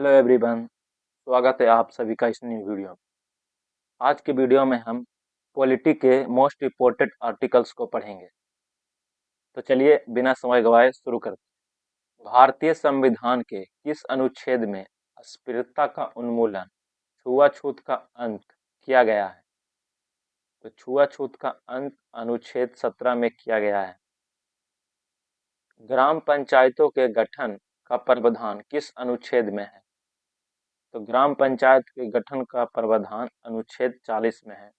Hello everyone, स्वागत है आप सभी का इस न्यू वीडियो में। आज के वीडियो में हम पॉलिटी के मोस्ट इम्पोर्टेंट आर्टिकल्स को पढ़ेंगे। तो चलिए बिना समय गवाए शुरू करते हैं। भारतीय संविधान के किस अनुच्छेद में अस्पृश्यता का उन्मूलन, छुआछूत का अंत किया गया है? तो छुआछूत का अंत अनुच्छेद 17 में किया गया है। ग्राम पंचायतों के गठन का प्रावधान किस अनुच्छेद में है? तो ग्राम पंचायत के गठन का प्रावधान अनुच्छेद 40 में है।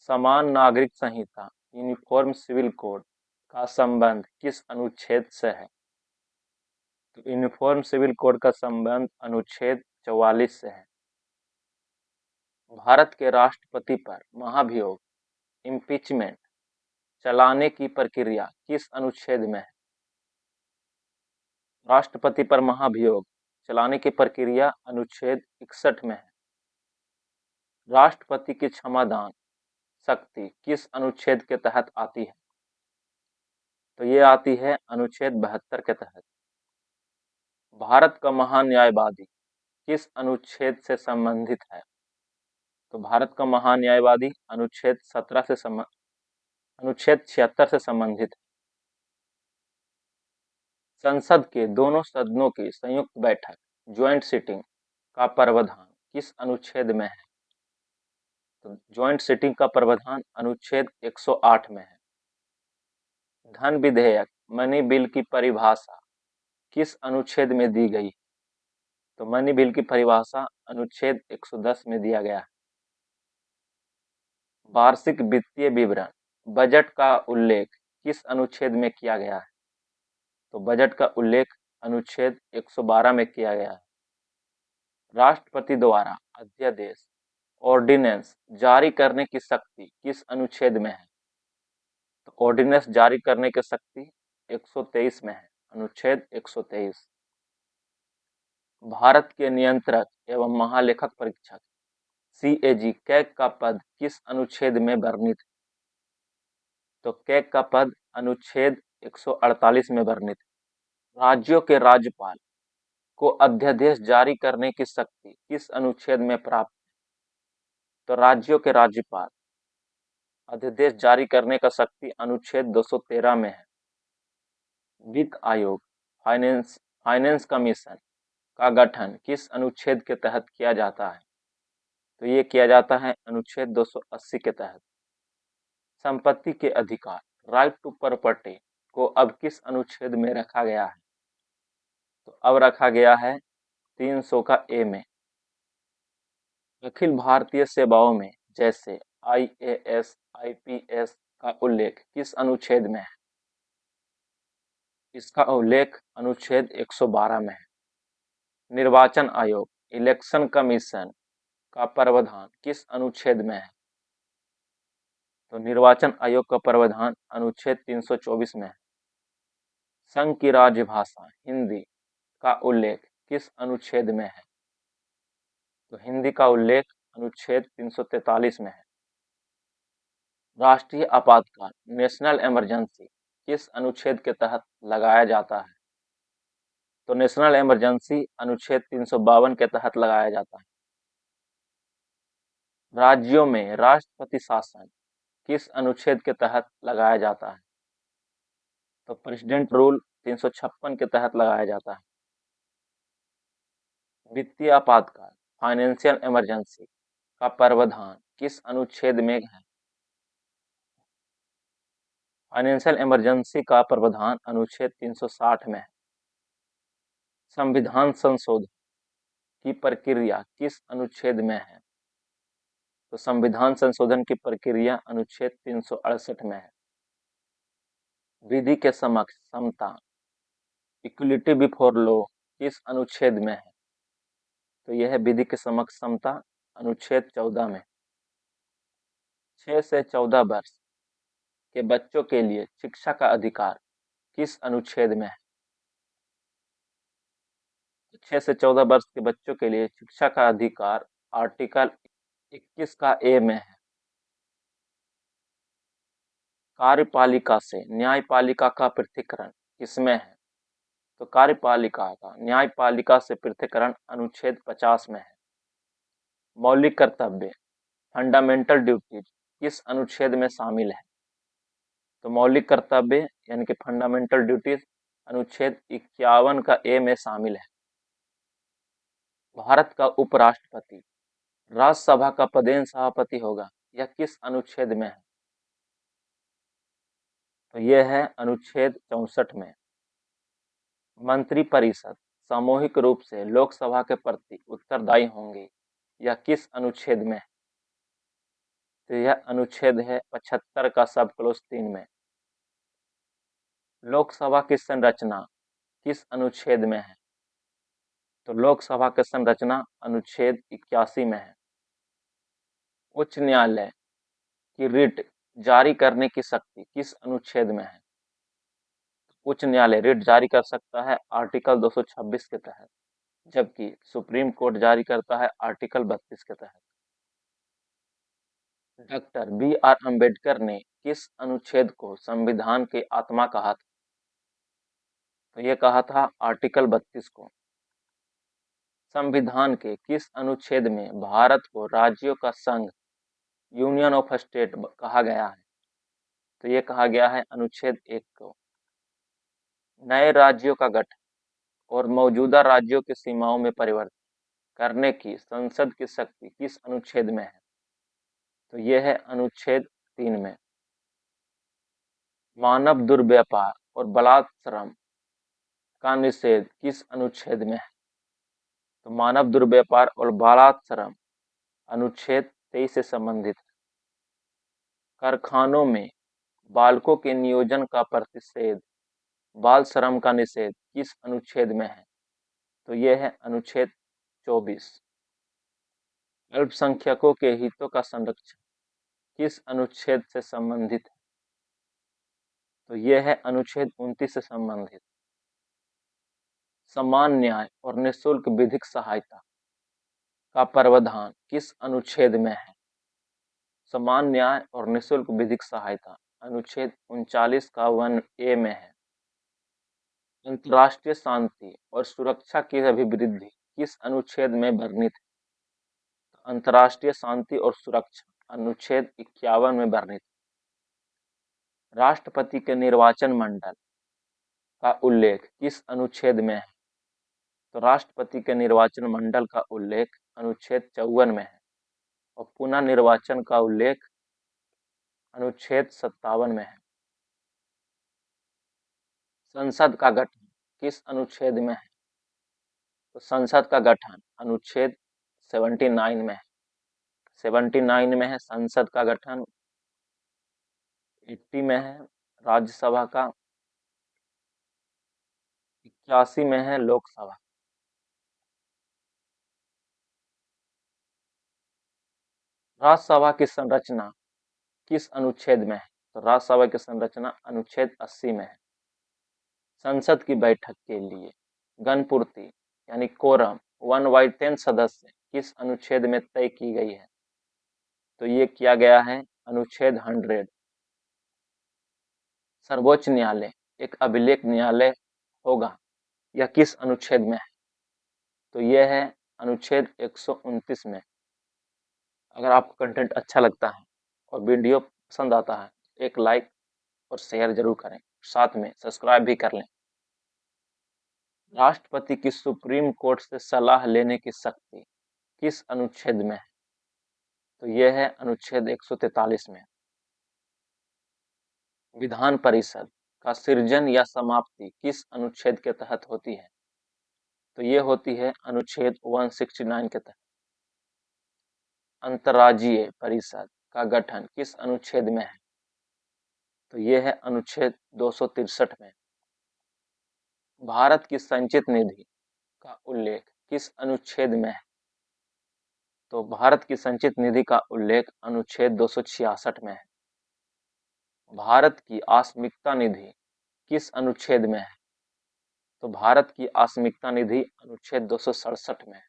समान नागरिक संहिता यूनिफॉर्म सिविल कोड का संबंध किस अनुच्छेद से है? तो यूनिफॉर्म सिविल कोड का संबंध अनुच्छेद 44 से है। भारत के राष्ट्रपति पर महाभियोग इम्पीचमेंट चलाने की प्रक्रिया किस अनुच्छेद में है? राष्ट्रपति पर महाभियोग चलाने की प्रक्रिया अनुच्छेद 61 में है। राष्ट्रपति की क्षमादान शक्ति किस अनुच्छेद के तहत आती है? तो ये आती है अनुच्छेद 72 के तहत। भारत का महान्यायवादी किस अनुच्छेद से संबंधित है? तो भारत का महान्यायवादी अनुच्छेद 76 से संबंधित है। संसद के दोनों सदनों की संयुक्त बैठक ज्वाइंट सिटिंग का प्रावधान किस अनुच्छेद में है? तो ज्वाइंट सिटिंग का प्रावधान अनुच्छेद 108 में है। धन विधेयक मनी बिल की परिभाषा किस अनुच्छेद में दी गई? तो मनी बिल की परिभाषा अनुच्छेद 110 में दिया गया है। वार्षिक वित्तीय विवरण बजट का उल्लेख किस अनुच्छेद में किया गया है? तो बजट का उल्लेख अनुच्छेद 112 में किया गया है। राष्ट्रपति द्वारा अध्यादेश ऑर्डिनेंस जारी करने की शक्ति किस अनुच्छेद में है? तो ऑर्डिनेंस जारी करने की शक्ति 123 में है, अनुच्छेद 123। भारत के नियंत्रक एवं महालेखक परीक्षक CAG कैग का पद किस अनुच्छेद में वर्णित है? तो कैग का पद अनुच्छेद 148 में वर्णित है। राज्यों के राज्यपाल को अध्यादेश जारी करने की शक्ति किस अनुच्छेद में प्राप्त है? तो राज्यों के राज्यपाल अध्यादेश जारी करने का शक्ति अनुच्छेद 213 में है। वित्त आयोग फाइनेंस कमीशन का गठन किस अनुच्छेद के तहत किया जाता है? तो ये किया जाता है अनुच्छेद 280 के तहत। संपत्ति के अधिकार राइट टू प्रॉपर्टी को अब किस अनुच्छेद में रखा गया है? तो अब रखा गया है 300 का ए में। अखिल भारतीय सेवाओं में जैसे IAS IPS का उल्लेख किस अनुच्छेद में है? इसका उल्लेख अनुच्छेद 112 में है। निर्वाचन आयोग इलेक्शन कमीशन का प्रावधान किस अनुच्छेद में है? तो निर्वाचन आयोग का प्रावधान अनुच्छेद 324 में है। संघ की राजभाषा हिंदी का उल्लेख किस अनुच्छेद में है? तो हिंदी का उल्लेख अनुच्छेद 343 में है। राष्ट्रीय आपातकाल नेशनल इमरजेंसी किस अनुच्छेद के तहत लगाया जाता है? तो नेशनल इमरजेंसी अनुच्छेद 352 के तहत लगाया जाता है। राज्यों में राष्ट्रपति शासन किस अनुच्छेद के तहत लगाया जाता है? तो प्रेसिडेंट रूल 356 के तहत लगाया जाता है। वित्तीय आपातकाल फाइनेंशियल इमरजेंसी का प्रावधान किस अनुच्छेद में है? फाइनेंशियल इमरजेंसी का प्रावधान अनुच्छेद 360 में है। संविधान संशोधन की प्रक्रिया किस अनुच्छेद में है? तो संविधान संशोधन की प्रक्रिया अनुच्छेद 368 में है। विधि के समक्ष समता इक्वलिटी बिफोर लॉ किस अनुच्छेद में है? तो यह है विधि के समक्ष समता अनुच्छेद 14 में। 6 से 14 वर्ष के बच्चों के लिए शिक्षा का अधिकार किस अनुच्छेद में है? 6 से 14 वर्ष के बच्चों के लिए शिक्षा का अधिकार आर्टिकल 21 का ए में है। कार्यपालिका से न्यायपालिका का पृथक्करण किसमें है? तो कार्यपालिका का न्यायपालिका से पृथक्करण अनुच्छेद 50 में है। मौलिक कर्तव्य फंडामेंटल ड्यूटीज किस अनुच्छेद में शामिल है? तो मौलिक कर्तव्य यानी कि फंडामेंटल ड्यूटीज अनुच्छेद 51 का ए में शामिल है। भारत का उपराष्ट्रपति राज्यसभा का पदेन सभापति होगा, यह किस अनुच्छेद में है? तो यह है अनुच्छेद 64 में। मंत्रिपरिषद सामूहिक रूप से लोकसभा के प्रति उत्तरदायी होंगे, यह किस अनुच्छेद में है? तो यह अनुच्छेद है 75 का सब क्लोज 3 में। लोकसभा की संरचना किस अनुच्छेद में है? तो लोकसभा की संरचना अनुच्छेद 81 में है। उच्च न्यायालय की रिट जारी करने की शक्ति किस अनुच्छेद में है? उच्च न्यायालय रिट जारी कर सकता है आर्टिकल 226 के तहत, जबकि सुप्रीम कोर्ट जारी करता है आर्टिकल 32 के तहत। Doctor B R. अम्बेडकर ने किस अनुच्छेद को संविधान की आत्मा कहा था? तो ये कहा था आर्टिकल 32 को। संविधान के किस अनुच्छेद में भारत को राज्यों का संघ यूनियन ऑफ स्टेट कहा गया है? तो ये कहा गया है अनुच्छेद 1 को। नए राज्यों का गठन और मौजूदा राज्यों की सीमाओं में परिवर्तन करने की संसद की शक्ति किस अनुच्छेद में है? तो यह है अनुच्छेद 3 में। मानव दुर्व्यापार और बलात्श्रम का निषेध किस अनुच्छेद में है? तो मानव दुर्व्यापार और बलात्श्रम अनुच्छेद 23 से संबंधित है। कारखानों में बालकों के नियोजन का प्रतिषेध, बाल श्रम का निषेध किस अनुच्छेद में है? तो यह है अनुच्छेद 24। अल्पसंख्यकों के हितों का संरक्षण किस अनुच्छेद से संबंधित है? तो यह है अनुच्छेद 29 से संबंधित। समान न्याय और निःशुल्क विधिक सहायता का प्रावधान किस अनुच्छेद में है? समान न्याय और निःशुल्क विधिक सहायता अनुच्छेद 39 का 1A में है। अंतर्राष्ट्रीय शांति और सुरक्षा की अभिवृद्धि किस अनुच्छेद में वर्णित है? तो अंतर्राष्ट्रीय शांति और सुरक्षा अनुच्छेद 51 में वर्णित है। राष्ट्रपति के निर्वाचन मंडल का उल्लेख किस अनुच्छेद में है? तो राष्ट्रपति के निर्वाचन मंडल का उल्लेख अनुच्छेद 54 में है और पुनः निर्वाचन का उल्लेख अनुच्छेद 57 में है। संसद का गठन किस अनुच्छेद में है? तो संसद का गठन अनुच्छेद 79 में है। 79 में है संसद का गठन, 80 में है राज्यसभा का, 81 में है लोकसभा। राज्यसभा की संरचना किस अनुच्छेद में है? तो राज्यसभा की संरचना अनुच्छेद 80 में है। संसद की बैठक के लिए गणपूर्ति यानी कोरम 1/10 सदस्य किस अनुच्छेद में तय की गई है? तो ये किया गया है अनुच्छेद 100। सर्वोच्च न्यायालय एक अभिलेख न्यायालय होगा, यह किस अनुच्छेद में है? तो यह है अनुच्छेद 129 में। अगर आपको कंटेंट अच्छा लगता है और वीडियो पसंद आता है, एक लाइक और शेयर जरूर करें, साथ में सब्सक्राइब भी कर लें। राष्ट्रपति की सुप्रीम कोर्ट से सलाह लेने की शक्ति किस अनुच्छेद में है? तो यह है अनुच्छेद 143 में। विधान परिषद का सृजन या समाप्ति किस अनुच्छेद के तहत होती है? तो ये होती है अनुच्छेद 169 के तहत। अंतर्राज्यीय परिषद का गठन किस अनुच्छेद में है? तो यह है अनुच्छेद 263 में। भारत की संचित निधि का उल्लेख किस अनुच्छेद में है? तो भारत की संचित निधि का उल्लेख अनुच्छेद 266 में है। भारत की आस्मिकता निधि किस अनुच्छेद में है? तो भारत की आस्मिकता निधि अनुच्छेद 267 में है।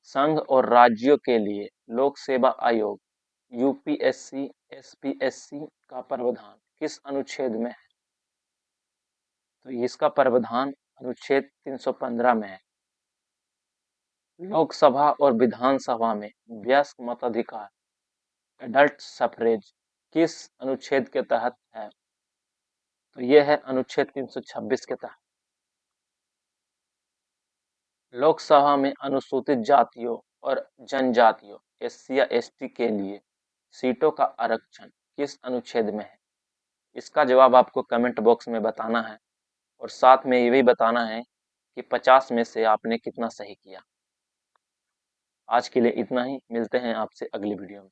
संघ और राज्यों के लिए लोक सेवा आयोग यूपीएससी एसपीएससी का प्रावधान किस अनुच्छेद में है? तो इसका प्रावधान अनुच्छेद 315 में है। लोकसभा और विधानसभा में वयस्क मताधिकार एडल्ट सफरेज किस अनुच्छेद के तहत है? तो यह है अनुच्छेद 326 के तहत। लोकसभा में अनुसूचित जातियों और जनजातियों SC या ST के लिए सीटों का आरक्षण किस अनुच्छेद में है? इसका जवाब आपको कमेंट बॉक्स में बताना है और साथ में ये भी बताना है कि 50 में से आपने कितना सही किया। आज के लिए इतना ही, मिलते हैं आपसे अगली वीडियो में।